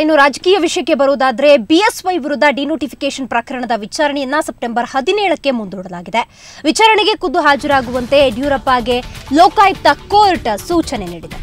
ಇನ್ನು ರಾಜಕೀಯ ವಿಷಯಕ್ಕೆ ಬರುವುದಾದರೆ ಬಿಎಸ್ವೈ ವಿರುದ್ಧ ಡಿನೋಟಿಫಿಕೇಶನ್ ಪ್ರಕರಣದ ವಿಚಾರಣೆಯನ್ನ ಸೆಪ್ಟೆಂಬರ್ 17ಕ್ಕೆ ಮುಂದೂಡಲಾಗಿದೆ. ವಿಚಾರಣೆಗೆ ಖುದ್ದು ಹಾಜರಾಗುವಂತೆ ಯಡಿಯೂರಪ್ಪಗೆ ಲೋಕಾಯುಕ್ತ ಕೋರ್ಟ್ ಸೂಚನೆ ನೀಡಿದೆ.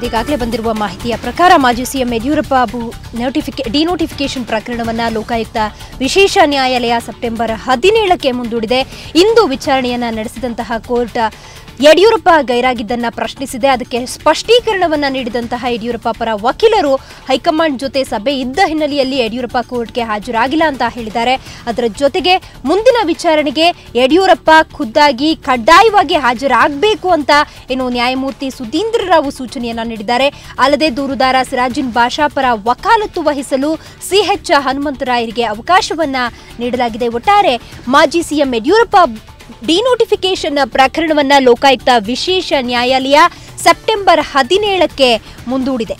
ಈಗಾಗಲೇ ಬಂದಿರುವ ಮಾಹಿತಿಯ ಪ್ರಕಾರ ಮಾಜಿ ಸಿಎಂ ಯಡಿಯೂರಪ್ಪ ಡಿನೋಟಿಫಿಕೇಶನ್ ಪ್ರಕರಣವನ್ನು ಲೋಕಾಯುಕ್ತ ವಿಶೇಷ ನ್ಯಾಯಾಲಯ ಸೆಪ್ಟೆಂಬರ್ 17ಕ್ಕೆ ಮುಂದೂಡಿದೆ. ಇಂದು ವಿಚಾರಣೆಯನ್ನು ನಡೆಸಿದಂತಹ ಕೋರ್ಟ್ ಯಡಿಯೂರಪ್ಪ ಗೈರಾಗಿದ್ದನ್ನು ಪ್ರಶ್ನಿಸಿದೆ. ಅದಕ್ಕೆ ಸ್ಪಷ್ಟೀಕರಣವನ್ನು ನೀಡಿದಂತಹ ಯಡಿಯೂರಪ್ಪ ಪರ ವಕೀಲರು ಹೈಕಮಾಂಡ್ ಜೊತೆ ಸಭೆ ಇದ್ದ ಹಿನ್ನೆಲೆಯಲ್ಲಿ ಯಡಿಯೂರಪ್ಪ ಕೋರ್ಟ್ಗೆ ಹಾಜರಾಗಿಲ್ಲ ಅಂತ ಹೇಳಿದ್ದಾರೆ. ಅದರ ಜೊತೆಗೆ ಮುಂದಿನ ವಿಚಾರಣೆಗೆ ಯಡಿಯೂರಪ್ಪ ಖುದ್ದಾಗಿ ಕಡ್ಡಾಯವಾಗಿ ಹಾಜರಾಗಬೇಕು ಅಂತ ನ್ಯಾಯಮೂರ್ತಿ ಸುಧೀಂದ್ರ ರಾವ್ ಸೂಚನೆಯನ್ನ ನೀಡಿದ್ದಾರೆ. ಅಲ್ಲದೆ ದೂರುದಾರ ಸಿರಾಜಿನ್ ಬಾಷಾ ಪರ ವಕಾಲತ್ತು ವಹಿಸಲು ಸಿಎಚ್ ಹನುಮಂತರಾಯರಿಗೆ ಅವಕಾಶವನ್ನ ನೀಡಲಾಗಿದೆ. ಒಟ್ಟಾರೆ ಮಾಜಿ ಸಿಎಂ ಯಡಿಯೂರಪ್ಪ ಡಿನೋಟಿಫಿಕೇಶನ್ ಪ್ರಕರಣವನ್ನ ಲೋಕಾಯುಕ್ತ ವಿಶೇಷ ನ್ಯಾಯಾಲಯ ಸೆಪ್ಟೆಂಬರ್ 17ಕ್ಕೆ ಮುಂದೂಡಿದೆ.